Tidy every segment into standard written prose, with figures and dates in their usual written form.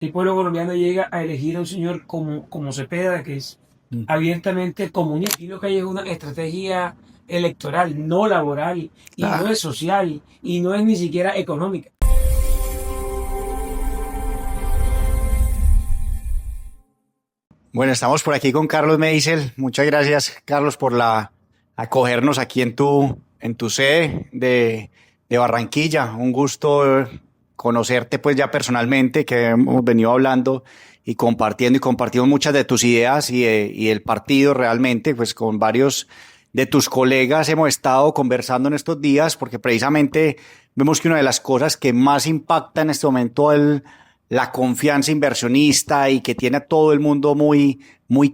El pueblo colombiano llega a elegir a un señor como Cepeda, que es abiertamente comunista. Y lo que hay es una estrategia electoral, no laboral, y no Ah, es social, y no es ni siquiera económica. bueno, estamos por aquí con Carlos Meisel. Muchas gracias, Carlos, por acogernos aquí en tu sede de Barranquilla. Un gusto conocerte pues ya personalmente, que hemos venido hablando y compartimos muchas de tus ideas y el partido realmente, pues con varios de tus colegas hemos estado conversando en estos días, porque precisamente vemos que una de las cosas que más impacta en este momento la confianza inversionista y que tiene a todo el mundo muy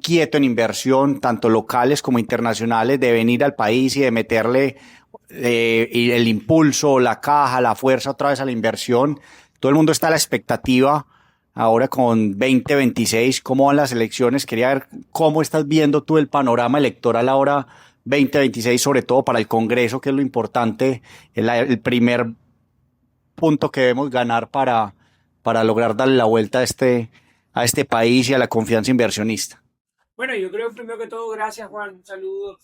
quieto en inversión, tanto locales como internacionales, de venir al país y de meterle y el impulso, la caja, la fuerza otra vez a la inversión. Todo el mundo está a la expectativa ahora con 2026, cómo van las elecciones. Quería ver cómo estás viendo tú el panorama electoral ahora 2026, sobre todo para el Congreso, que es lo importante, el primer punto que debemos ganar para lograr darle la vuelta a este país y a la confianza inversionista. Bueno, yo creo primero que todo, gracias Juan, un saludo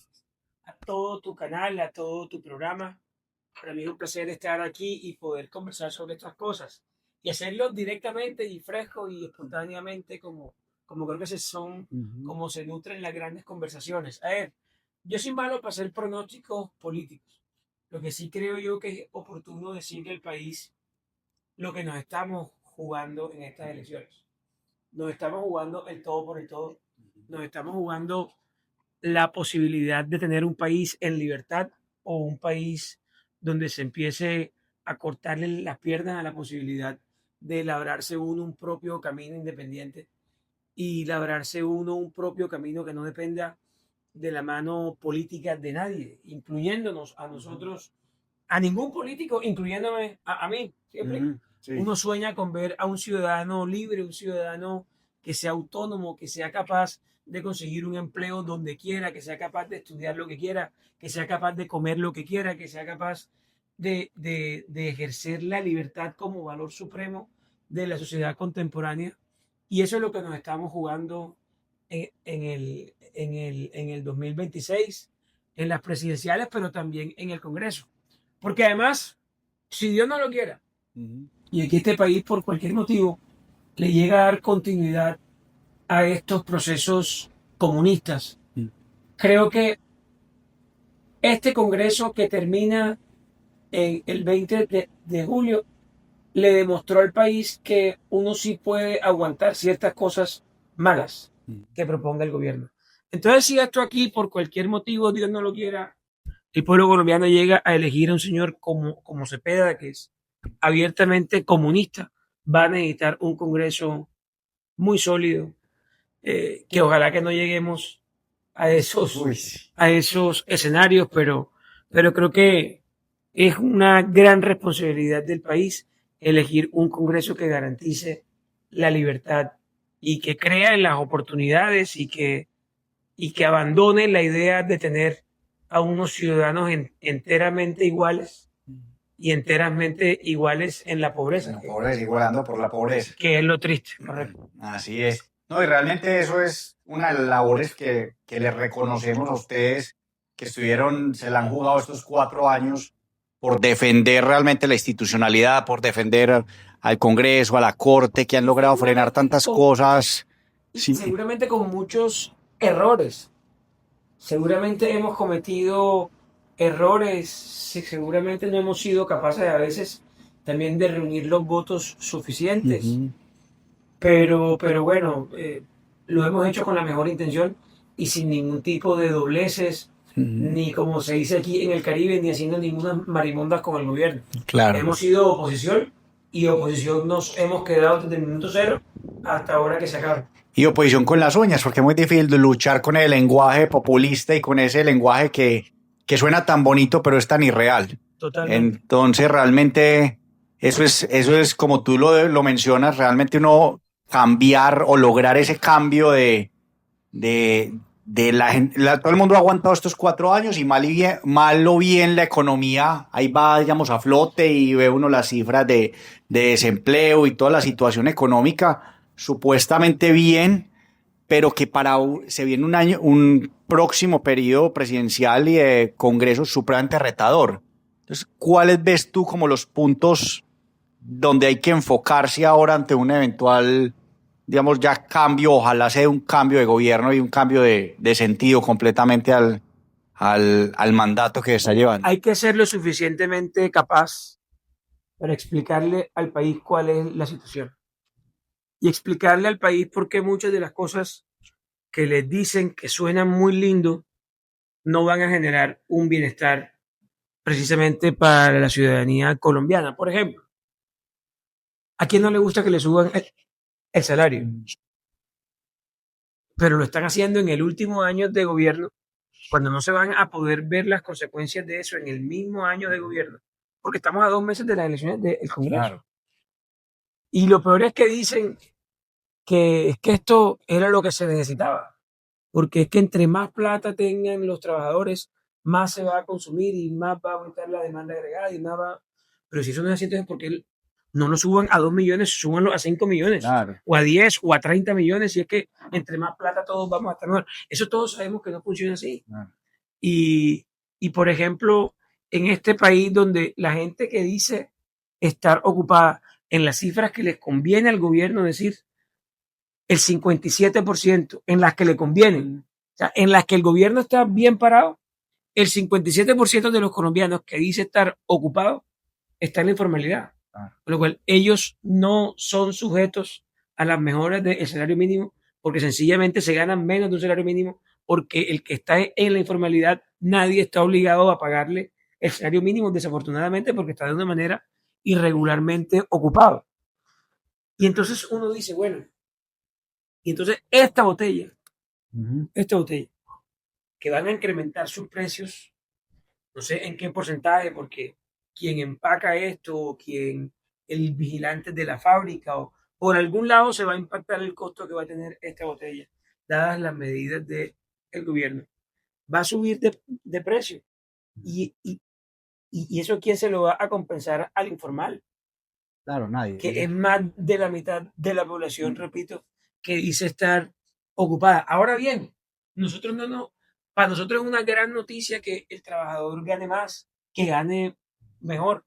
a todo tu canal, a todo tu programa. Para mí es un placer estar aquí y poder conversar sobre estas cosas y hacerlo directamente y fresco y espontáneamente como creo que Ujú. como se nutren las grandes conversaciones. A ver, yo soy malo para hacer pronósticos políticos. Lo que sí creo yo que es oportuno decirle al país lo que nos estamos jugando en estas elecciones. Nos estamos jugando el todo por el todo. Nos estamos jugando la posibilidad de tener un país en libertad o un país donde se empiece a cortarle las piernas a la posibilidad de labrarse uno un propio camino independiente y labrarse uno un propio camino que no dependa de la mano política de nadie, incluyéndonos a nosotros, a ningún político, incluyéndome a mí, siempre. Ujú, sí. Uno sueña con ver a un ciudadano libre, un ciudadano que sea autónomo, que sea capaz de conseguir un empleo donde quiera, que sea capaz de estudiar lo que quiera, que sea capaz de comer lo que quiera, que sea capaz de ejercer la libertad como valor supremo de la sociedad contemporánea. Y eso es lo que nos estamos jugando en el 2026, en las presidenciales, pero también en el Congreso. Porque además, si Dios no lo quiera, Ujú. y aquí este país por cualquier motivo le llega a dar continuidad a estos procesos comunistas, creo que este Congreso que termina en el 20 de julio le demostró al país que uno sí puede aguantar ciertas cosas malas que proponga el gobierno. Entonces, si esto aquí, por cualquier motivo, Dios no lo quiera, el pueblo colombiano llega a elegir a un señor como Cepeda, que es abiertamente comunista, va a necesitar un Congreso muy sólido, que ojalá que no lleguemos a Uy, sí. a esos escenarios, pero creo que es una gran responsabilidad del país elegir un Congreso que garantice la libertad y que crea en las oportunidades y que abandone la idea de tener a unos ciudadanos enteramente iguales y enteramente iguales en la pobreza, La pobreza, igualando por la pobreza. que es lo triste, correcto. Así es. No, y realmente eso es una de las labores que les reconocemos a ustedes que estuvieron, se la han jugado estos 4 años por defender realmente la institucionalidad, por defender al Congreso, a la Corte, que han logrado frenar tantas cosas. Sí. Seguramente con muchos errores. Seguramente hemos cometido errores, seguramente no hemos sido capaces a veces también de reunir los votos suficientes, Ujú. pero bueno, lo hemos hecho con la mejor intención y sin ningún tipo de dobleces, Ujú. ni como se dice aquí en el Caribe, ni haciendo ninguna marimondas con el gobierno. Claro. Hemos sido oposición y oposición nos hemos quedado desde el minuto cero hasta ahora que se acaba. Y oposición con las uñas, porque es muy difícil luchar con el lenguaje populista y con ese lenguaje que suena tan bonito, pero es tan irreal. Totalmente. Entonces, realmente, eso es como tú lo mencionas, realmente uno cambiar o lograr ese cambio de todo el mundo ha aguantado estos 4 años y mal o bien la economía ahí va, digamos, a flote y ve uno las cifras de desempleo y toda la situación económica supuestamente bien, pero que se viene un próximo periodo presidencial y de Congreso supremamente retador. Entonces, ¿cuáles ves tú como los puntos donde hay que enfocarse ahora ante un eventual, digamos, ya cambio, ojalá sea un cambio de gobierno y un cambio de sentido completamente al mandato que está llevando? Hay que ser lo suficientemente capaz para explicarle al país cuál es la situación y explicarle al país por qué muchas de las cosas que les dicen que suenan muy lindo no van a generar un bienestar precisamente para la ciudadanía colombiana. Por ejemplo, ¿a quién no le gusta que le suban el salario? Pero lo están haciendo en el último año de gobierno, cuando no se van a poder ver las consecuencias de eso en el mismo año de gobierno, porque estamos a 2 meses de las elecciones del Congreso. Claro. Y lo peor es que dicen que es que esto era lo que se necesitaba, porque es que entre más plata tengan los trabajadores, más se va a consumir y más va a aumentar la demanda agregada y más va... Pero si eso no es así, entonces ¿por qué no lo suban a 2 millones, súbanlo a 5 millones, claro, o a 10 o a 30 millones? Y es que entre más plata todos vamos a estar mejor. Eso todos sabemos que no funciona así. Claro. Y por ejemplo, en este país donde la gente que dice estar ocupada en las cifras que les conviene al gobierno decir, el 57% en las que le convienen, o sea, en las que el gobierno está bien parado, el 57% de los colombianos que dice estar ocupado está en la informalidad. Con lo cual, ellos no son sujetos a las mejoras del salario mínimo porque sencillamente se ganan menos de un salario mínimo, porque el que está en la informalidad, nadie está obligado a pagarle el salario mínimo, desafortunadamente, porque está de una manera irregularmente ocupado. Y entonces uno dice, bueno, y entonces esta botella, que van a incrementar sus precios, no sé en qué porcentaje, porque quien empaca esto, o quien el vigilante de la fábrica, o por algún lado se va a impactar el costo que va a tener esta botella, dadas las medidas del gobierno. Va a subir de precio. Y eso, ¿quién se lo va a compensar? Al informal. Claro, nadie. Que es más de la mitad de la población, repito, que dice estar ocupada. Ahora bien, para nosotros es una gran noticia que el trabajador gane más, que gane mejor,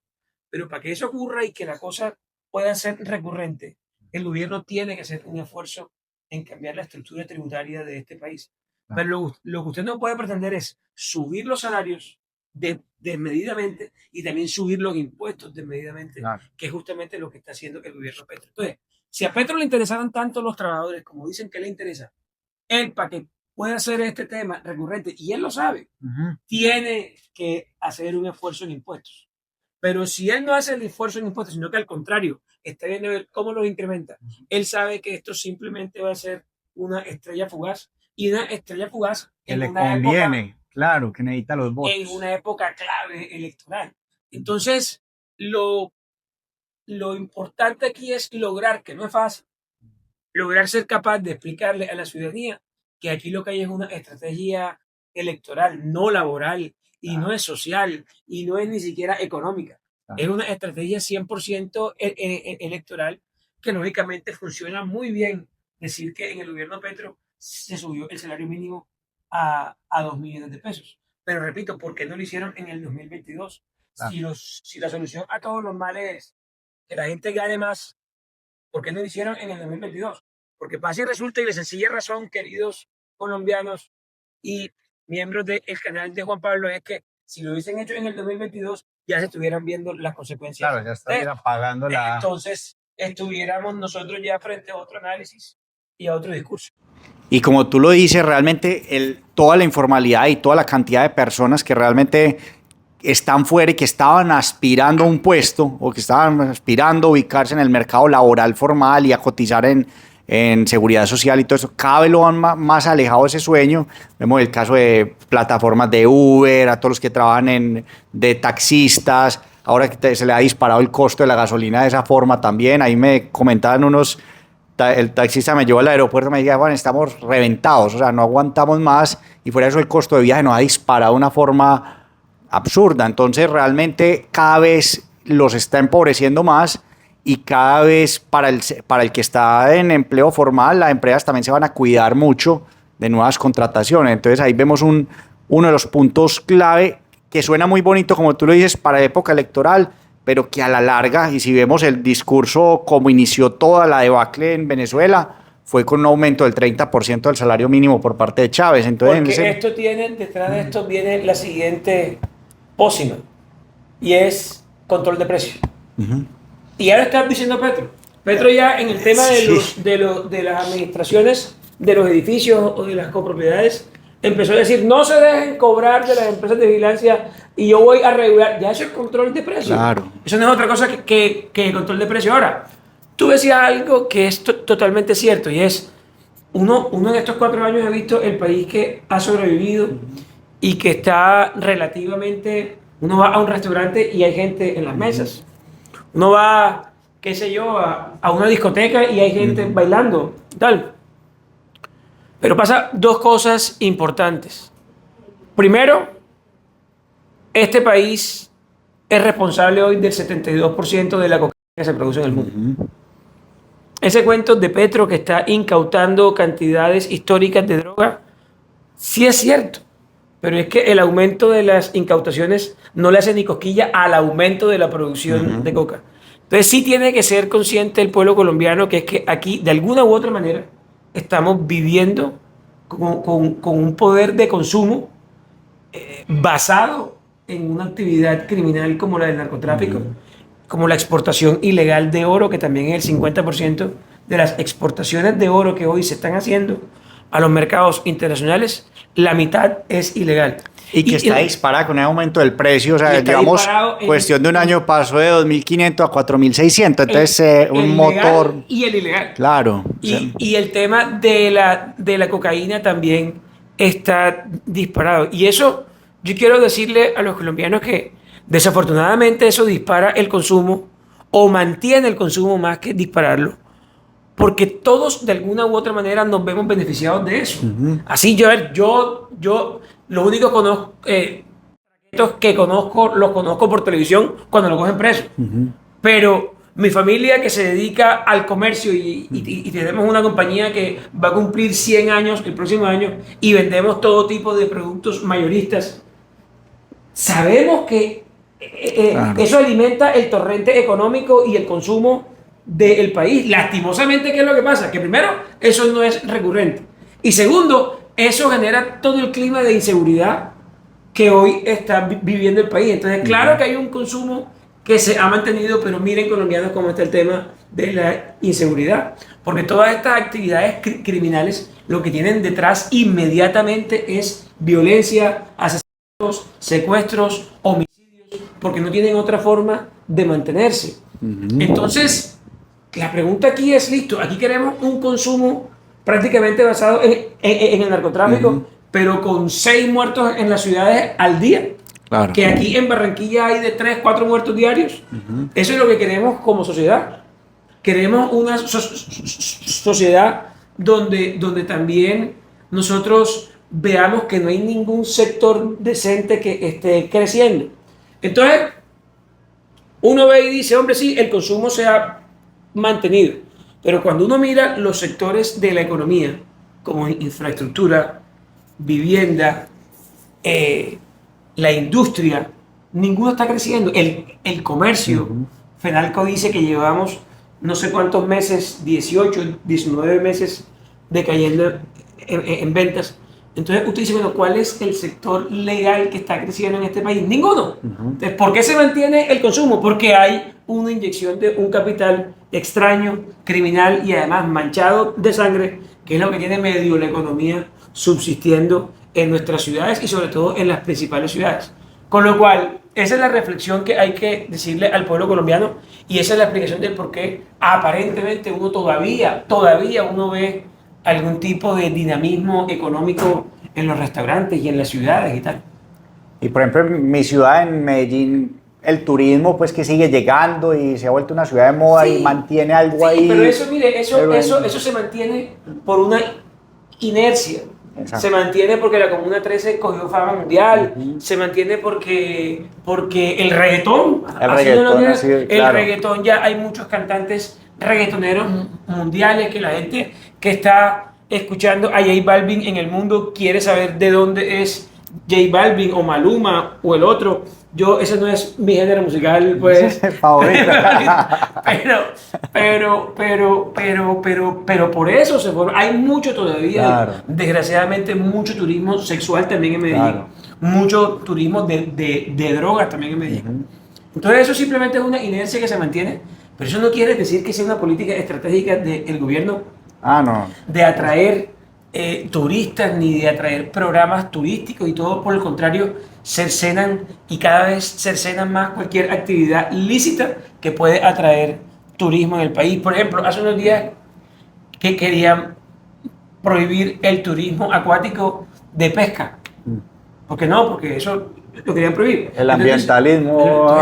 pero para que eso ocurra y que la cosa pueda ser recurrente, el gobierno tiene que hacer un esfuerzo en cambiar la estructura tributaria de este país. Pero lo que usted no puede pretender es subir los salarios desmedidamente y también subir los impuestos desmedidamente, claro, que es justamente lo que está haciendo el gobierno Petro. Entonces, si a Petro le interesaran tanto los trabajadores como dicen que le interesa, él, para que pueda hacer este tema recurrente, y él lo sabe, tiene que hacer un esfuerzo en impuestos. Pero si él no hace el esfuerzo en impuestos, sino que al contrario, está viendo ver cómo los incrementa, él sabe que esto simplemente va a ser una estrella fugaz, y una estrella fugaz que le conviene, claro, que necesita los votos. En una época clave electoral. Entonces, lo importante aquí es lograr, que no es fácil, lograr ser capaz de explicarle a la ciudadanía que aquí lo que hay es una estrategia electoral, no laboral, y no es social, y no es ni siquiera económica. Es una estrategia 100% electoral que lógicamente funciona muy bien. Decir que en el gobierno Petro se subió el salario mínimo a 2 millones de pesos. Pero repito, ¿por qué no lo hicieron en el 2022? Si la solución a todos los males es que la gente gane más, ¿por qué no lo hicieron en el 2022? Porque pasa y resulta, y de sencilla razón, queridos colombianos y miembros del canal de Juan Pablo, es que si lo hubiesen hecho en el 2022, ya se estuvieran viendo las consecuencias. Claro, ya estuvieran pagando la... Entonces, estuviéramos nosotros ya frente a otro análisis y a otro discurso. Y como tú lo dices, realmente toda la informalidad y toda la cantidad de personas que realmente están fuera y que estaban aspirando a un puesto o que estaban aspirando a ubicarse en el mercado laboral formal y a cotizar en seguridad social y todo eso, cada vez lo van más alejado de ese sueño. Vemos el caso de plataformas de Uber, a todos los que trabajan de taxistas, ahora que se le ha disparado el costo de la gasolina de esa forma también. Ahí me comentaban unos el taxista me llevó al aeropuerto y me decía, bueno, estamos reventados, o sea, no aguantamos más y fuera de eso el costo de viaje nos ha disparado de una forma absurda. Entonces, realmente cada vez los está empobreciendo más y cada vez para el que está en empleo formal, las empresas también se van a cuidar mucho de nuevas contrataciones. Entonces, ahí vemos uno de los puntos clave que suena muy bonito, como tú lo dices, para época electoral, pero que a la larga, y si vemos el discurso como inició toda la debacle en Venezuela, fue con un aumento del 30% del salario mínimo por parte de Chávez. Entonces, Porque detrás de esto viene la siguiente pócima, y es control de precios. Y ahora está diciendo Petro. Petro ya en el tema de las administraciones de los edificios o de las copropiedades empezó a decir, no se dejen cobrar de las empresas de vigilancia y yo voy a regular. Ya eso es control de precios. Claro. Eso no es otra cosa que control de precios. Ahora, tú decías algo que es totalmente cierto y es, uno en estos 4 años ha visto el país que ha sobrevivido y que está relativamente, uno va a un restaurante y hay gente en las mesas. Uno va, qué sé yo, a una discoteca y hay gente bailando, tal. Pero pasa 2 cosas importantes. Primero, este país es responsable hoy del 72% de la cocaína que se produce en el mundo. Ese cuento de Petro que está incautando cantidades históricas de droga, sí es cierto, pero es que el aumento de las incautaciones no le hace ni cosquilla al aumento de la producción de coca. Entonces sí tiene que ser consciente el pueblo colombiano que es que aquí, de alguna u otra manera, estamos viviendo con un poder de consumo basado en una actividad criminal como la del narcotráfico, como la exportación ilegal de oro, que también es el 50% de las exportaciones de oro que hoy se están haciendo a los mercados internacionales, la mitad es ilegal. Y que está disparada con el aumento del precio, o sea, digamos, cuestión de un año pasó de 2.500 a 4.600, entonces un motor... Y el ilegal. Claro. Y el tema de la cocaína también está disparado. Y eso, yo quiero decirle a los colombianos que desafortunadamente eso dispara el consumo o mantiene el consumo más que dispararlo. Porque todos de alguna u otra manera nos vemos beneficiados de eso. Así yo lo único que conozco, los conozco por televisión cuando lo cogen preso. Pero mi familia que se dedica al comercio y tenemos una compañía que va a cumplir 100 años el próximo año y vendemos todo tipo de productos mayoristas, sabemos que claro, eso alimenta el torrente económico y el consumo del país. Lastimosamente, ¿qué es lo que pasa? Que primero, eso no es recurrente. Y segundo, eso genera todo el clima de inseguridad que hoy está viviendo el país. Entonces, claro que hay un consumo que se ha mantenido, pero miren, colombianos, cómo está el tema de la inseguridad. Porque todas estas actividades criminales lo que tienen detrás inmediatamente es violencia, asesinatos, secuestros, homicidios, porque no tienen otra forma de mantenerse. Entonces, la pregunta aquí es, listo, aquí queremos un consumo prácticamente basado en el narcotráfico, pero con 6 muertos en las ciudades al día. Claro. Que aquí en Barranquilla hay de 3, 4 muertos diarios. Eso es lo que queremos como sociedad. Queremos una sociedad donde también nosotros veamos que no hay ningún sector decente que esté creciendo. Entonces, uno ve y dice, hombre, sí, el consumo se ha mantenido. Pero cuando uno mira los sectores de la economía, como infraestructura, vivienda, la industria, ninguno está creciendo. El comercio, Fenalco dice que llevamos no sé cuántos meses, 18, 19 meses decayendo en ventas. Entonces usted dice, bueno, ¿cuál es el sector legal que está creciendo en este país? Ninguno. Entonces, ¿por qué se mantiene el consumo? Porque hay una inyección de un capital extraño, criminal y además manchado de sangre, que es lo que tiene medio la economía subsistiendo en nuestras ciudades y sobre todo en las principales ciudades. Con lo cual, esa es la reflexión que hay que decirle al pueblo colombiano y esa es la explicación del por qué aparentemente uno todavía uno ve algún tipo de dinamismo económico en los restaurantes y en las ciudades y tal. Y por ejemplo, en mi ciudad, en Medellín, el turismo pues que sigue llegando y se ha vuelto una ciudad de moda y Sí, mantiene algo sí, ahí. pero eso, mire, Pero eso se mantiene por una inercia. exacto. Se mantiene porque la Comuna 13 cogió fama mundial, Ujú. se mantiene porque el reggaetón, El así no lo reggaetón digan, así, el claro. reggaetón ya hay muchos cantantes reggaetoneros mundiales que la gente que está escuchando a J Balvin en el mundo quiere saber de dónde es J Balvin o Maluma o el otro. Yo, ese no es mi género musical, pues. Favorito. Pero por eso se forma. Hay mucho todavía, Claro, desgraciadamente, mucho turismo sexual también en Medellín, claro. mucho turismo de drogas también en Medellín. Ujú. Entonces, eso simplemente es una inercia que se mantiene, pero eso no quiere decir que sea una política estratégica del gobierno Ah, no. de atraer turistas ni de atraer programas turísticos y todo, por el contrario, cercenan y cada vez cercenan más cualquier actividad lícita que puede atraer turismo en el país. Por ejemplo, hace unos días que querían prohibir el turismo acuático de pesca. ¿Por qué no? Porque eso lo querían prohibir. El Entonces, ambientalismo.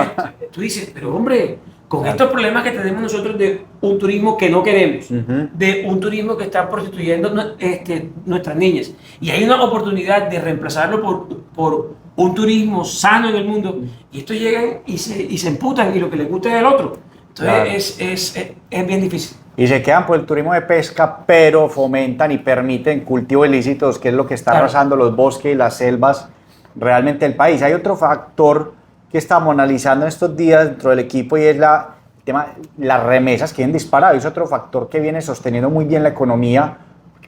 tú dices, pero hombre, con estos problemas que tenemos nosotros de un turismo que no queremos, Ujú. de un turismo que está prostituyendo nuestras niñas, y hay una oportunidad de reemplazarlo por un turismo sano en el mundo, y estos llegan y se emputan y lo que les gusta es el otro. Claro. Entonces es bien difícil. Y se quedan por el turismo de pesca, pero fomentan y permiten cultivos ilícitos, que es lo que está Claro. arrasando los bosques y las selvas realmente del país. Hay otro factor que estamos analizando en estos días dentro del equipo y es el tema, las remesas que vienen disparadas. Es otro factor que viene sosteniendo muy bien la economía.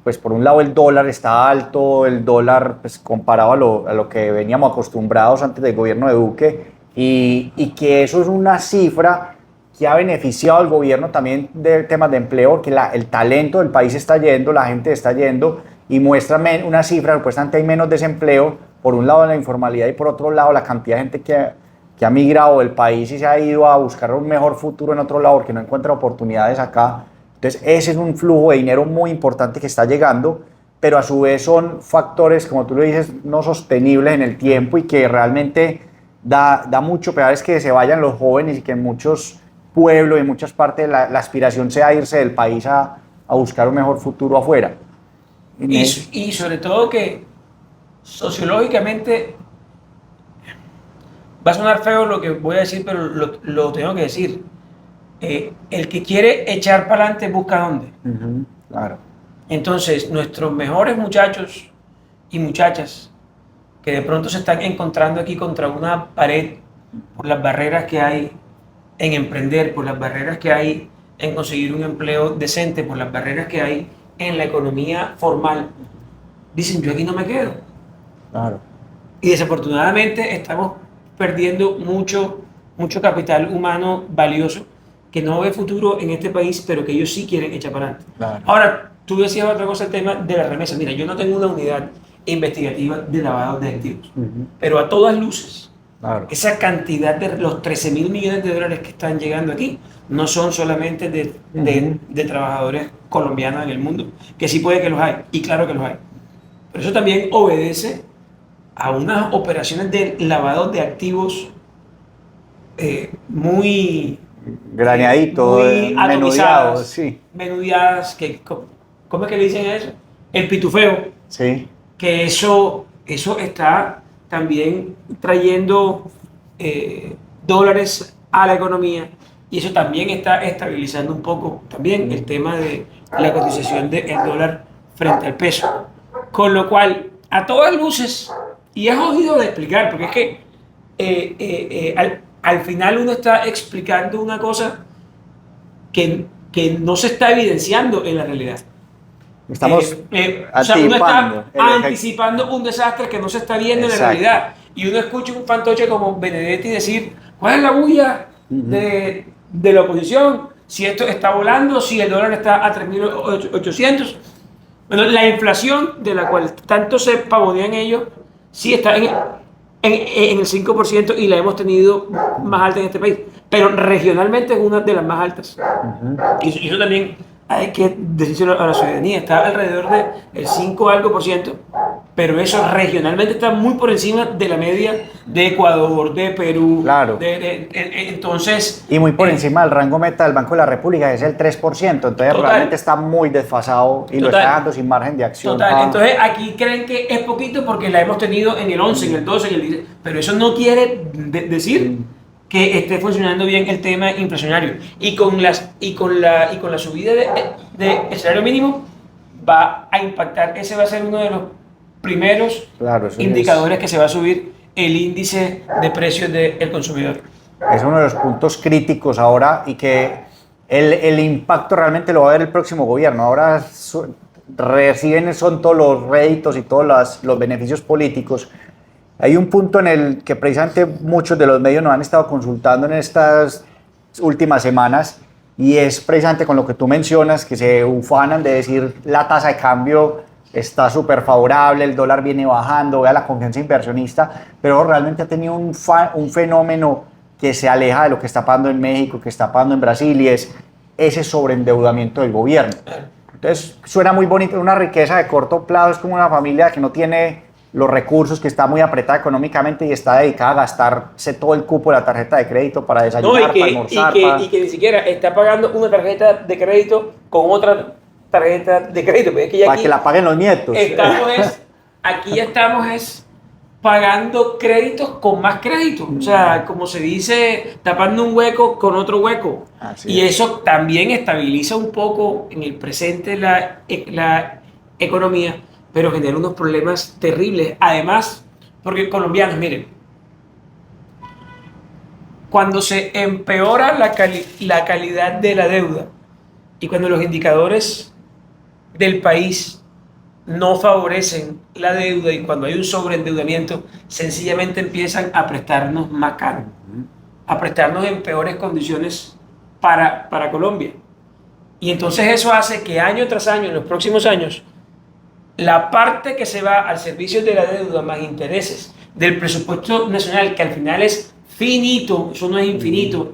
Pues por un lado el dólar está alto, el dólar pues, comparado a lo que veníamos acostumbrados antes del gobierno de Duque, y que eso es una cifra que ha beneficiado al gobierno también de temas de empleo, porque el talento del país está yendo, la gente está yendo, y muestra una cifra, supuestamente hay menos desempleo, por un lado la informalidad y por otro lado la cantidad de gente que ha migrado del país y se ha ido a buscar un mejor futuro en otro lado porque no encuentra oportunidades acá. Entonces ese es un flujo de dinero muy importante que está llegando, pero a su vez son factores, como tú lo dices, no sostenibles en el tiempo y que realmente da mucho pesar es que se vayan los jóvenes y que en muchos pueblos y en muchas partes la aspiración sea irse del país a buscar un mejor futuro afuera. Y sobre todo que sociológicamente va a sonar feo lo que voy a decir, pero lo tengo que decir. El que quiere echar para adelante busca dónde. Claro. Entonces, nuestros mejores muchachos y muchachas que de pronto se están encontrando aquí contra una pared por las barreras que hay en emprender, por las barreras que hay en conseguir un empleo decente, por las barreras que hay en la economía formal, dicen, yo aquí no me quedo. Claro. Y desafortunadamente estamos perdiendo mucho capital humano valioso que no ve futuro en este país, pero que ellos sí quieren echar para adelante. Claro. Ahora, tú decías otra cosa, el tema de la remesa. Mira, yo no tengo una unidad investigativa de lavado de activos, pero a todas luces, Claro. esa cantidad de los 13.000 millones de dólares que están llegando aquí no son solamente de trabajadores colombianos en el mundo, que sí puede que los hay, y claro que los hay. Pero eso también obedece a unas operaciones de lavado de activos muy Graneadito, muy menudeado, atomizadas, sí. menudeadas, ¿cómo es que le dicen a eso? El pitufeo, Sí. que eso está también trayendo dólares a la economía y eso también está estabilizando un poco también el tema de la cotización del dólar frente al peso. Con lo cual, a todas luces, y es jodido de explicar, porque es que al final uno está explicando una cosa que no se está evidenciando en la realidad. Estamos O sea, uno está anticipando el efecto. anticipando un desastre que no se está viendo en la Exacto. realidad. Y uno escucha un fantoche como Benedetti decir, ¿cuál es la bulla de la oposición? Si esto está volando, si el dólar está a 3.800. Bueno, la inflación de la cual tanto se pavonean ellos, sí está en el 5% y la hemos tenido más alta en este país. Pero regionalmente es una de las más altas. Y eso también hay que decírselo a la ciudadanía. Está alrededor del 5 algo por ciento pero eso regionalmente está muy por encima de la media de Ecuador, de Perú. Claro. Entonces... Y muy por encima del rango meta del Banco de la República, que es el 3%. Entonces Total. realmente está muy desfasado y lo está dejando sin margen de acción. Total. Entonces aquí creen que es poquito porque la hemos tenido en el 11, en el 12, en el 10, pero eso no quiere decir que esté funcionando bien el tema inflacionario. Y con la subida de salario mínimo va a impactar. Ese va a ser uno de los primeros indicadores que se va a subir el índice de precios del consumidor. Es uno de los puntos críticos ahora y que el impacto realmente lo va a ver el próximo gobierno. Ahora son todos los réditos y todos los beneficios políticos. Hay un punto en el que precisamente muchos de los medios nos han estado consultando en estas últimas semanas y es precisamente con lo que tú mencionas, que se ufanan de decir la tasa de cambio está súper favorable, el dólar viene bajando, vea la confianza inversionista, pero realmente ha tenido un fenómeno que se aleja de lo que está pasando en México, que está pasando en Brasil, y es ese sobreendeudamiento del gobierno. Entonces suena muy bonito, una riqueza de corto plazo, es como una familia que no tiene los recursos, que está muy apretada económicamente y está dedicada a gastarse todo el cupo de la tarjeta de crédito para desayunar, para almorzar. Y que ni siquiera está pagando una tarjeta de crédito con otra tarjeta de crédito. Es que para que la paguen los nietos. Aquí estamos pagando créditos con más créditos. O sea, como se dice, tapando un hueco con otro hueco. Y eso también estabiliza un poco en el presente la economía, pero genera unos problemas terribles. Además, porque colombianos, miren, cuando se empeora la calidad de la deuda y cuando los indicadores del país no favorecen la deuda y cuando hay un sobreendeudamiento, sencillamente empiezan a prestarnos más caro, a prestarnos en peores condiciones para Colombia. Y entonces eso hace que año tras año, en los próximos años, la parte que se va al servicio de la deuda más intereses del presupuesto nacional, que al final es finito, eso no es infinito,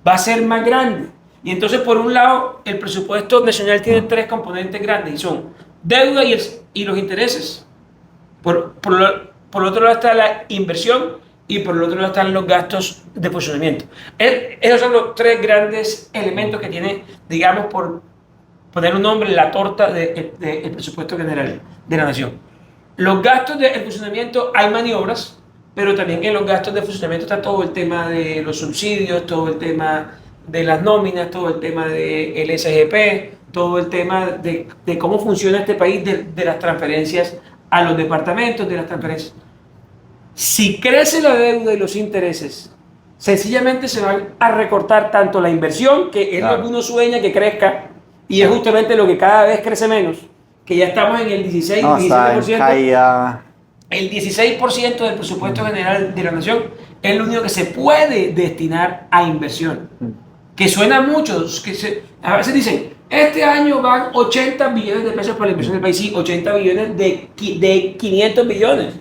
va a ser más grande. Y entonces, por un lado, el presupuesto nacional tiene tres componentes grandes y son deuda y los intereses. Por otro lado está la inversión y por el otro lado están los gastos de funcionamiento. Esos son los tres grandes elementos que tiene, digamos, por poner un nombre, la torta del presupuesto general de la nación. Los gastos de funcionamiento, hay maniobras, pero también en los gastos de funcionamiento está todo el tema de los subsidios, todo el tema de las nóminas, todo el tema del SGP, todo el tema de cómo funciona este país, de las transferencias a los departamentos, de las transferencias. Si crece la deuda y los intereses, sencillamente se van a recortar tanto la inversión, que es lo que uno sueña que crezca, y es justamente lo que cada vez crece menos, que ya estamos en el 17%. El 16% del presupuesto general de la nación es lo único que se puede destinar a inversión. Que suena mucho, a veces dicen, este año van 80 billones de pesos para la inversión del país. Sí, 80 billones de 500 billones.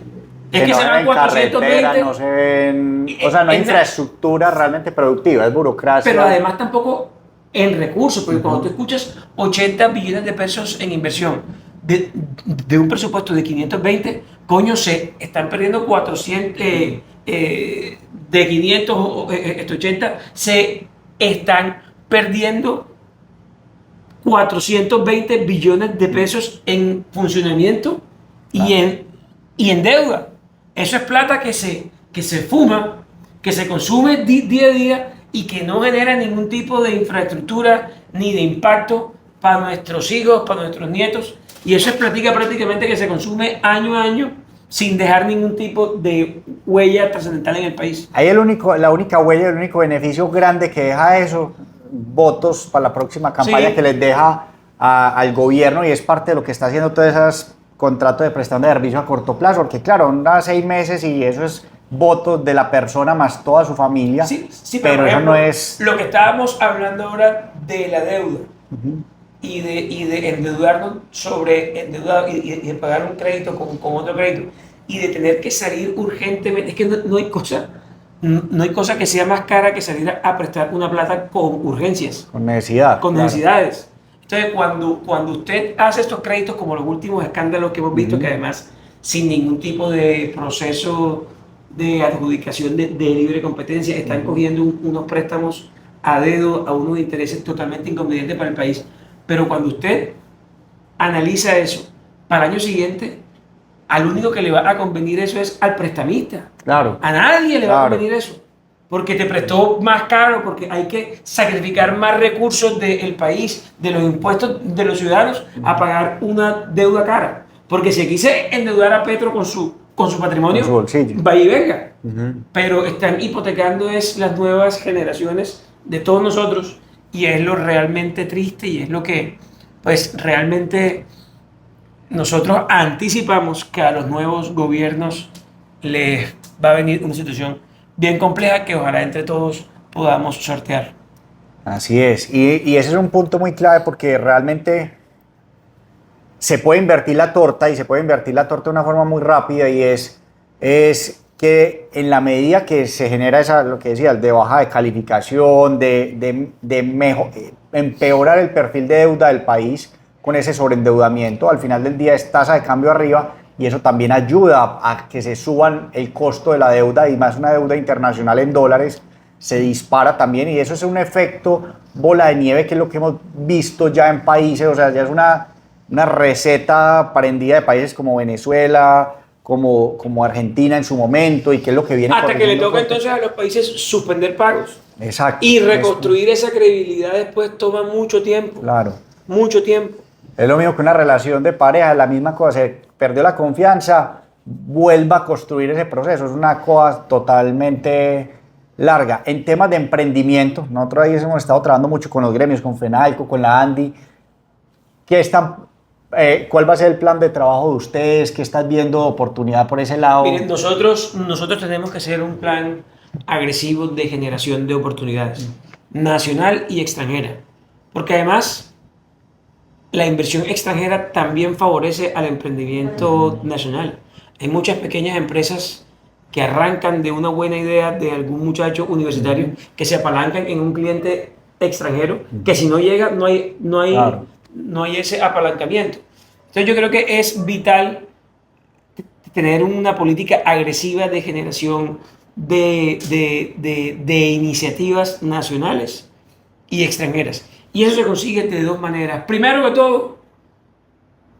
Es que se van 420. No se ven, o sea, no hay infraestructura realmente productiva, es burocracia. Pero además tampoco en recursos, porque cuando tú escuchas 80 billones de pesos en inversión de un presupuesto de 520, coño, se están perdiendo 400, de 580, se están perdiendo 420 billones de pesos en funcionamiento y en deuda. Eso es plata que se fuma, que se consume día a día y que no genera ningún tipo de infraestructura ni de impacto para nuestros hijos, para nuestros nietos. Y eso es prácticamente que se consume año a año sin dejar ningún tipo de huella trascendental en el país. Ahí la única huella, el único beneficio grande que deja eso, votos para la próxima campaña que les deja al gobierno, y es parte de lo que está haciendo todos esos contratos de prestación de servicio a corto plazo, porque claro, a 6 meses y eso es votos de la persona más toda su familia, sí, pero eso no es... Lo que estábamos hablando ahora de la deuda y de endeudarnos y de pagar un crédito con otro crédito y de tener que salir urgentemente, es que no hay cosa que sea más cara que salir a prestar una plata con urgencias. Con necesidad. Con necesidades. Entonces, cuando usted hace estos créditos, como los últimos escándalos que hemos visto, que además sin ningún tipo de proceso de adjudicación de libre competencia, están cogiendo unos préstamos a dedo a unos intereses totalmente inconvenientes para el país. Pero cuando usted analiza eso para el año siguiente, al único que le va a convenir eso es al prestamista. Claro. A nadie le va a Claro. convenir eso. Porque te prestó más caro, porque hay que sacrificar más recursos del país, de los impuestos de los ciudadanos, a pagar una deuda cara. Porque si quise endeudar a Petro con su patrimonio, Con su bolsillo. vaya y venga. Ujú. Pero están hipotecando es las nuevas generaciones de todos nosotros, y es lo realmente triste, y es lo que pues realmente nosotros anticipamos que a los nuevos gobiernos les va a venir una situación bien compleja que ojalá entre todos podamos sortear. Así es. Y ese es un punto muy clave porque realmente se puede invertir la torta y se puede invertir la torta de una forma muy rápida y es que en la medida que se genera esa, lo que decías, de baja de calificación, empeorar el perfil de deuda del país con ese sobreendeudamiento, al final del día es tasa de cambio arriba y eso también ayuda a que se suban el costo de la deuda y más una deuda internacional en dólares se dispara también y eso es un efecto bola de nieve que es lo que hemos visto ya en países, o sea, ya es una receta prendida de países como Venezuela, como Argentina en su momento y qué es lo que viene Hasta que le corrigiendo toca fuerte. entonces a los países suspender pagos. Exacto. Y reconstruir esa credibilidad después toma mucho tiempo. Claro. Mucho tiempo. Es lo mismo que una relación de pareja, la misma cosa, se perdió la confianza, vuelva a construir ese proceso, es una cosa totalmente larga. En temas de emprendimiento, nosotros ahí hemos estado trabajando mucho con los gremios, con FENALCO, con la ANDI. ¿Cuál va a ser el plan de trabajo de ustedes? ¿Qué estás viendo de oportunidad por ese lado? Miren, nosotros tenemos que hacer un plan agresivo de generación de oportunidades, nacional y extranjera. Porque además, la inversión extranjera también favorece al emprendimiento nacional. Hay muchas pequeñas empresas que arrancan de una buena idea de algún muchacho universitario que se apalancan en un cliente extranjero, que si no llega Claro. no hay ese apalancamiento. Entonces yo creo que es vital tener una política agresiva de generación de iniciativas nacionales y extranjeras. Y eso se consigue de dos maneras. Primero que todo,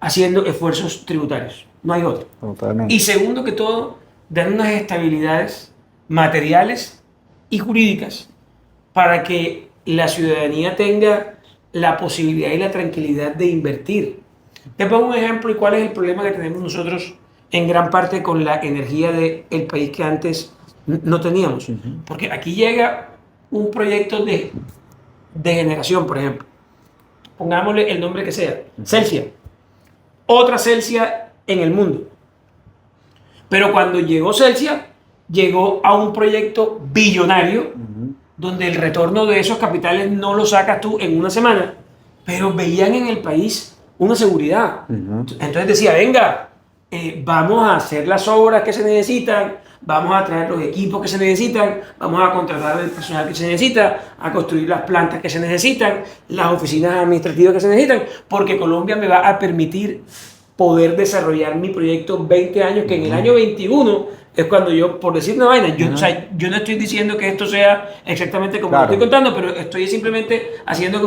haciendo esfuerzos tributarios. No hay otro. Totalmente. Y segundo que todo, dando unas estabilidades materiales y jurídicas para que la ciudadanía tenga la posibilidad y la tranquilidad de invertir. Te pongo un ejemplo y cuál es el problema que tenemos nosotros en gran parte con la energía del país que antes no teníamos. Porque aquí llega un proyecto de generación, por ejemplo. Pongámosle el nombre que sea. Celsia. Otra Celsia en el mundo. Pero cuando llegó Celsia, llegó a un proyecto billonario donde el retorno de esos capitales no lo sacas tú en una semana, pero veían en el país una seguridad. Entonces decía, venga, vamos a hacer las obras que se necesitan, vamos a traer los equipos que se necesitan, vamos a contratar el personal que se necesita, a construir las plantas que se necesitan, las oficinas administrativas que se necesitan, porque Colombia me va a permitir poder desarrollar mi proyecto 20 años, que en el año 21 es cuando yo, por decir una vaina, o sea, yo no estoy diciendo que esto sea exactamente como lo estoy contando, pero estoy simplemente haciendo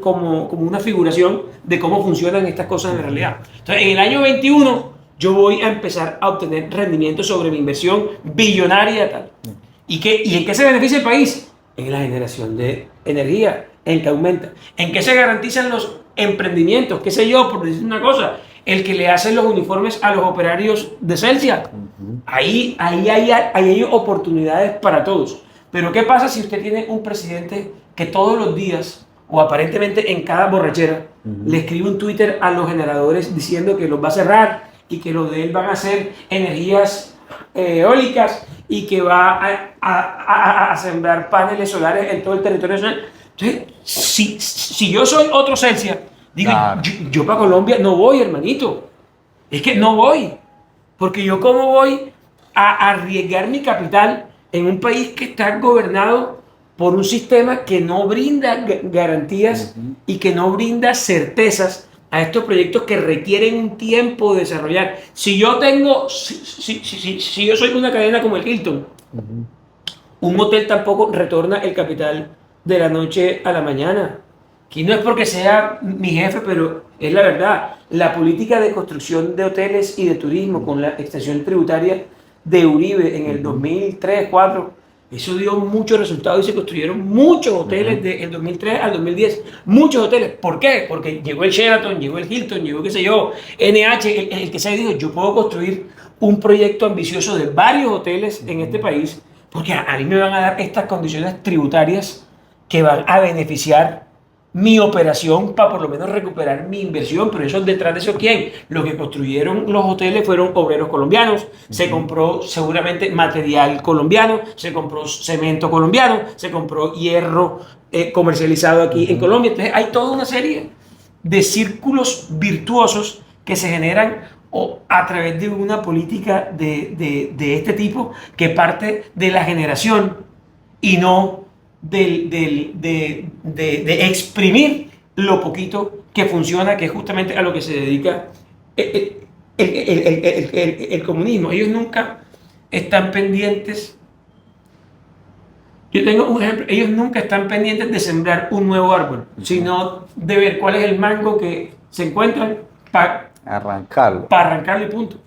como una figuración de cómo funcionan estas cosas en la realidad. Entonces, en el año 21 yo voy a empezar a obtener rendimientos sobre mi inversión billonaria tal. ¿Y en qué se beneficia el país? En la generación de energía, en que aumenta. ¿En qué se garantizan los emprendimientos? ¿Qué sé yo? Por decir una cosa, el que le hace los uniformes a los operarios de Celsia. Ahí hay oportunidades para todos. Pero ¿qué pasa si usted tiene un presidente que todos los días, o aparentemente en cada borrachera, le escribe un Twitter a los generadores diciendo que los va a cerrar y que los de él van a ser energías eólicas y que va a sembrar paneles solares en todo el territorio nacional? Entonces, si yo soy otro Celsia, digo, Claro. yo para Colombia no voy, hermanito. Es que no voy. Porque yo cómo voy a arriesgar mi capital en un país que está gobernado por un sistema que no brinda garantías y que no brinda certezas a estos proyectos que requieren un tiempo de desarrollar. Si yo soy una cadena como el Hilton, un hotel tampoco retorna el capital de la noche a la mañana. Aquí no es porque sea mi jefe, pero es la verdad. La política de construcción de hoteles y de turismo con la extensión tributaria de Uribe en el 2003-2004, eso dio muchos resultados y se construyeron muchos hoteles del 2003 al 2010. Muchos hoteles. ¿Por qué? Porque llegó el Sheraton, llegó el Hilton, llegó, qué sé yo, NH, el que se dijo, yo puedo construir un proyecto ambicioso de varios hoteles en este país, porque a mí me van a dar estas condiciones tributarias que van a beneficiar mi operación para por lo menos recuperar mi inversión. Pero eso, detrás de eso, ¿quién? Los que construyeron los hoteles fueron obreros colombianos. Se compró seguramente material colombiano, se compró cemento colombiano, se compró hierro comercializado aquí en Colombia. Entonces hay toda una serie de círculos virtuosos que se generan a través de una política de este tipo, que parte de la generación y no de exprimir lo poquito que funciona, que es justamente a lo que se dedica el comunismo. Ellos nunca están pendientes. Yo tengo un ejemplo. Ellos nunca están pendientes de sembrar un nuevo árbol, sino de ver cuál es el mango que se encuentran para Arrancarlo. arrancarlo y punto.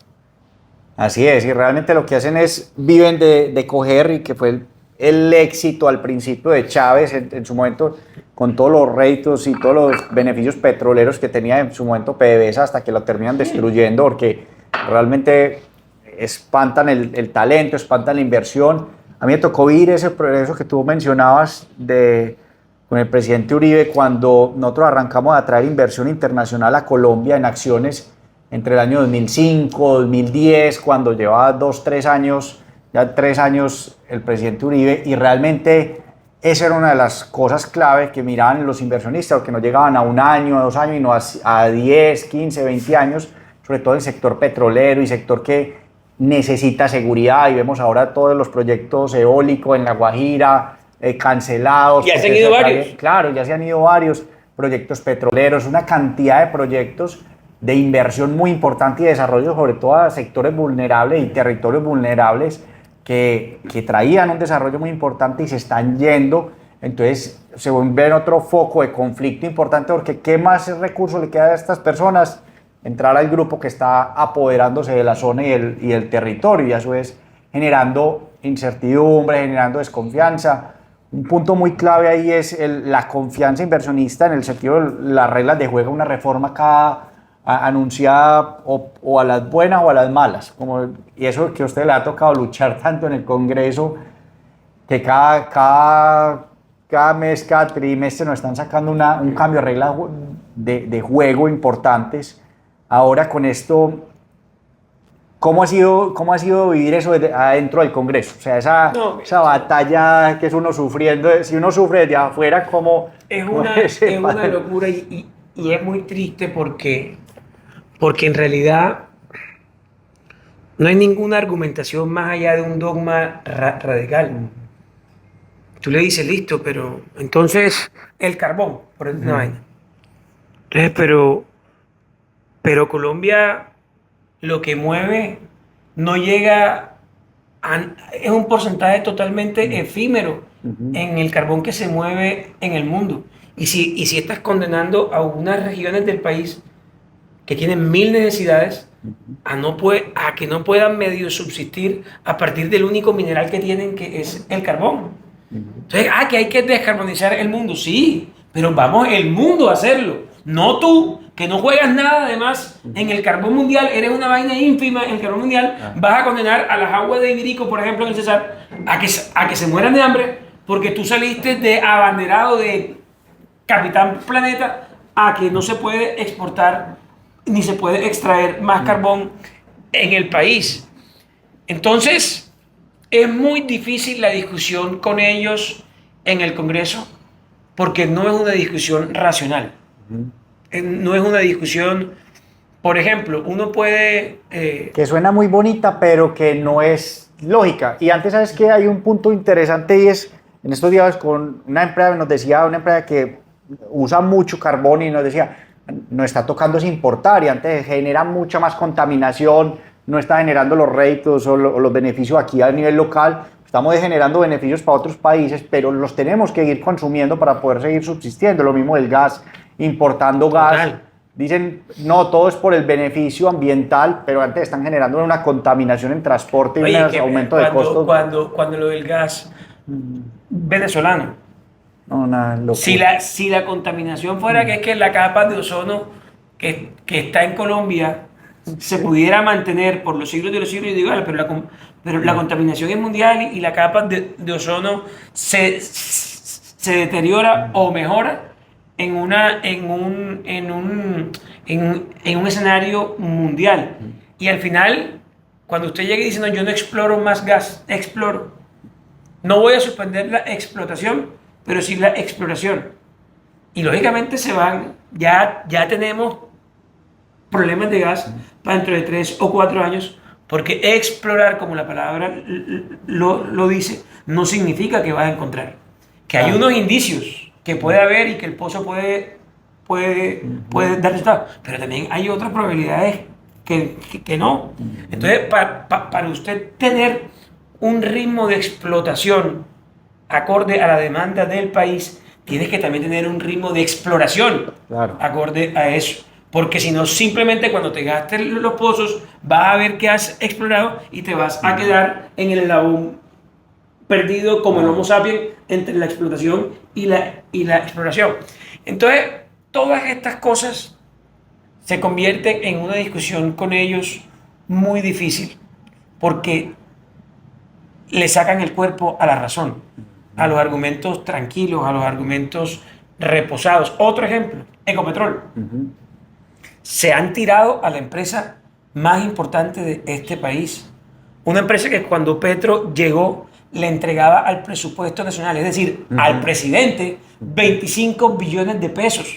Así es, y realmente lo que hacen es, viven de coger, y que fue el éxito al principio de Chávez en su momento, con todos los réditos y todos los beneficios petroleros que tenía en su momento PDVSA, hasta que lo terminan destruyendo, porque realmente espantan el talento, espantan la inversión. A mí me tocó vivir ese proceso que tú mencionabas con el presidente Uribe, cuando nosotros arrancamos a traer inversión internacional a Colombia en acciones entre el año 2005, 2010, cuando llevaba 2, 3 años, ya 3 años el presidente Uribe, y realmente esa era una de las cosas clave que miraban los inversionistas, que no llegaban a 1 año, a 2 años, y no a 10, 15, 20 años, sobre todo el sector petrolero y sector que necesita seguridad, y vemos ahora todos los proyectos eólicos en La Guajira, cancelados. Ya se han ido varios. Claro, ya se han ido varios proyectos petroleros, una cantidad de proyectos de inversión muy importante y de desarrollo, sobre todo a sectores vulnerables y territorios vulnerables que traían un desarrollo muy importante y se están yendo. Entonces se vuelve otro foco de conflicto importante, porque ¿qué más recursos le queda a estas personas? Entrar al grupo que está apoderándose de la zona y el territorio, y a su vez generando incertidumbre, generando desconfianza. Un punto muy clave ahí es la confianza inversionista, en el sentido de las reglas de juego, una reforma anunciada o a las buenas o a las malas, y eso que a usted le ha tocado luchar tanto en el Congreso, que cada mes, cada trimestre nos están sacando un cambio de reglas de juego importantes. Ahora con esto, ¿cómo ha sido vivir eso adentro del Congreso? O sea, esa batalla que es uno sufriendo, si uno sufre desde afuera, ¿cómo? Es una locura, y es muy triste porque en realidad no hay ninguna argumentación más allá de un dogma radical. Tú le dices, listo, pero entonces el carbón, por una vaina. Entonces, pero Colombia lo que mueve no llega es un porcentaje totalmente efímero en el carbón que se mueve en el mundo. Y si estás condenando a unas regiones del país que tienen 1000 necesidades a que no puedan medio subsistir a partir del único mineral que tienen, que es el carbón. Entonces, que hay que descarbonizar el mundo, sí, pero vamos el mundo a hacerlo, no tú, que no juegas nada además en el carbón mundial, eres una vaina ínfima en el carbón mundial. Vas a condenar a las aguas de Ibirico, por ejemplo, en el Cesar, a que se mueran de hambre, porque tú saliste de abanderado de Capitán Planeta a que no se puede exportar ni se puede extraer más carbón en el país. Entonces, es muy difícil la discusión con ellos en el Congreso, porque no es una discusión racional. No es una discusión, por ejemplo, uno puede... que suena muy bonita, pero que no es lógica. Y antes, ¿sabes qué? Hay un punto interesante, y es, en estos días con una empresa, nos decía una empresa que usa mucho carbón, y nos decía, nos está tocando es importar y antes genera mucha más contaminación, no está generando los réditos o los beneficios aquí a nivel local. Estamos generando beneficios para otros países, pero los tenemos que ir consumiendo para poder seguir subsistiendo. Lo mismo del gas, importando gas. Dicen, no, todo es por el beneficio ambiental, pero antes están generando una contaminación en transporte y un aumento de costos. Cuando lo del gas venezolano, no, si la contaminación fuera que es que la capa de ozono que está en Colombia se pudiera mantener por los siglos de los siglos, yo digo, pero la contaminación es mundial y la capa de ozono se deteriora o mejora en un escenario mundial. Y al final, cuando usted llega y dice, no, yo no exploro más gas, no voy a suspender la explotación, pero sí la exploración. Y lógicamente ya tenemos problemas de gas para dentro de 3 o 4 años, porque explorar, como la palabra lo dice, no significa que vas a encontrar. Que hay unos indicios que puede haber y que el pozo puede dar resultados, pero también hay otras probabilidades que no. Entonces, para usted tener un ritmo de explotación acorde a la demanda del país, tienes que también tener un ritmo de exploración acorde a eso. Porque si no, simplemente cuando te gastes los pozos, vas a ver que has explorado y te vas a quedar en el eslabón perdido como el Homo sapiens entre la explotación y la exploración. Entonces, todas estas cosas se convierten en una discusión con ellos muy difícil, porque le sacan el cuerpo a la razón, a los argumentos tranquilos, a los argumentos reposados. Otro ejemplo, Ecopetrol. Se han tirado a la empresa más importante de este país. Una empresa que cuando Petro llegó le entregaba al presupuesto nacional, es decir, al presidente, 25 billones de pesos.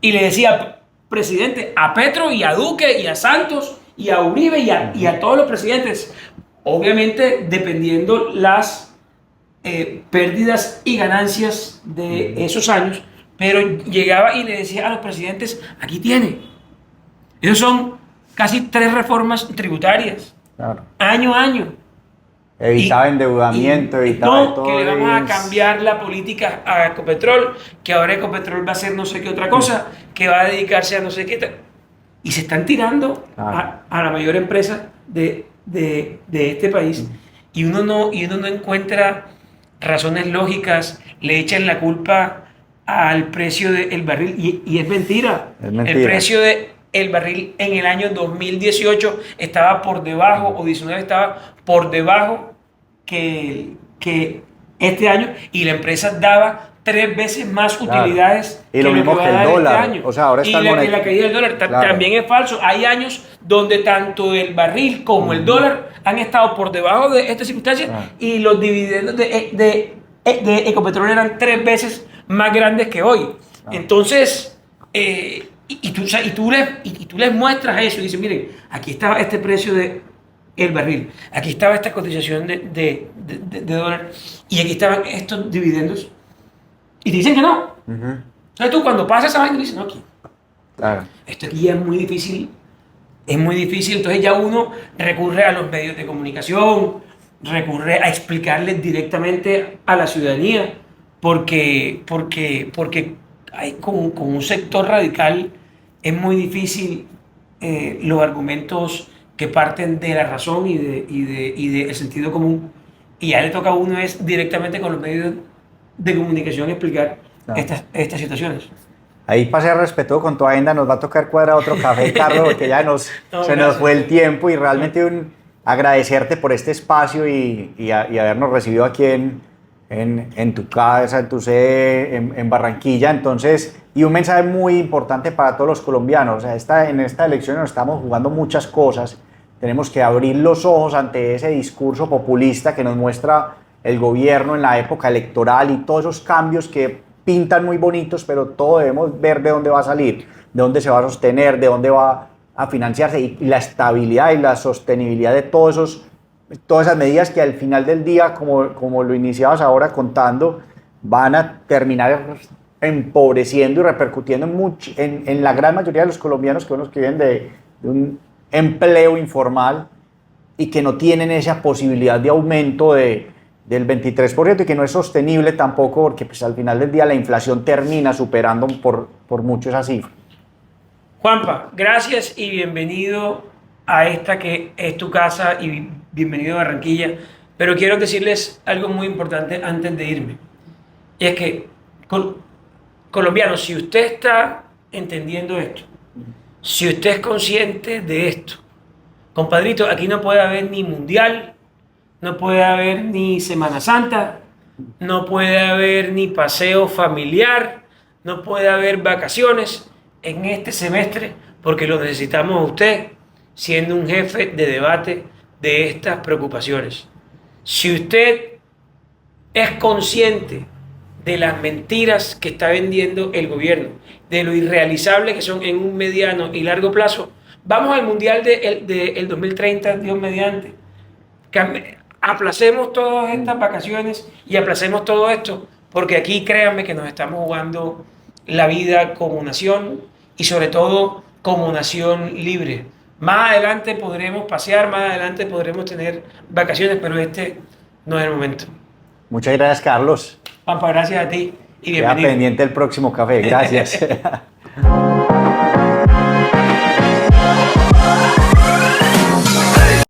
Y le decía, presidente, a Petro y a Duque y a Santos y a Uribe y a todos los presidentes, obviamente dependiendo las pérdidas y ganancias de esos años, pero llegaba y le decía a los presidentes, aquí tiene. Esos son casi 3 reformas tributarias, año a año. Evitaba endeudamiento, evitaba todo. Que le vamos a cambiar la política a Ecopetrol, que ahora Ecopetrol va a hacer no sé qué otra cosa, que va a dedicarse a no sé qué. Y se están tirando a la mayor empresa de este país. Y uno no encuentra razones lógicas, le echan la culpa al precio del barril. Y es mentira. El precio del barril en el año 2018 estaba por debajo, o 19 estaba por debajo que este año, y la empresa daba 3 veces más utilidades y lo mismo que el dólar. Este año. O sea, ahora está y la caída del dólar también es falso. Hay años donde tanto el barril como el dólar han estado por debajo de estas circunstancias y los dividendos de Ecopetrol eran 3 veces más grandes que hoy. Entonces, tú les muestras eso y dices, miren, aquí estaba este precio del barril, aquí estaba esta cotización de dólar y aquí estaban estos dividendos y te dicen que no. Entonces tú cuando pasas esa vaina dices, no, aquí. Esto aquí es muy difícil, entonces ya uno recurre a los medios de comunicación, recurre a explicarles directamente a la ciudadanía, porque hay con un sector radical es muy difícil los argumentos que parten de la razón y del sentido común, y ya le toca a uno es directamente con los medios de comunicación explicar estas situaciones. Ahí para ser respetuoso con tu agenda nos va a tocar cuadrar otro café, Carlos, porque ya se nos fue el tiempo, y realmente agradecerte por este espacio y habernos recibido aquí en tu casa, en tu sede en Barranquilla. Entonces, y un mensaje muy importante para todos los colombianos. O sea, en esta elección nos estamos jugando muchas cosas. Tenemos que abrir los ojos ante ese discurso populista que nos muestra el gobierno en la época electoral y todos esos cambios que pintan muy bonitos, pero todo debemos ver de dónde va a salir, de dónde se va a sostener, de dónde va a financiarse, y la estabilidad y la sostenibilidad de todas esas medidas que al final del día, como lo iniciabas ahora contando, van a terminar empobreciendo y repercutiendo en la gran mayoría de los colombianos que viven de un empleo informal y que no tienen esa posibilidad de aumento del 23% y que no es sostenible tampoco porque pues, al final del día la inflación termina superando por mucho esa cifra. Juanpa, gracias y bienvenido a esta que es tu casa y bienvenido a Barranquilla. Pero quiero decirles algo muy importante antes de irme. Y es que, colombianos, si usted está entendiendo esto, si usted es consciente de esto, compadrito, aquí no puede haber ni mundial, no puede haber ni Semana Santa, no puede haber ni paseo familiar, no puede haber vacaciones en este semestre porque lo necesitamos a usted siendo un jefe de debate de estas preocupaciones. Si usted es consciente de las mentiras que está vendiendo el gobierno, de lo irrealizable que son en un mediano y largo plazo, vamos al Mundial del 2030, Dios mediante. Aplacemos todas estas vacaciones y aplacemos todo esto, porque aquí créanme que nos estamos jugando la vida como nación y sobre todo como nación libre. Más adelante podremos pasear, más adelante podremos tener vacaciones, pero este no es el momento. Muchas gracias, Carlos. Pampa, gracias a ti y Queda bienvenido. pendiente el próximo café. Gracias.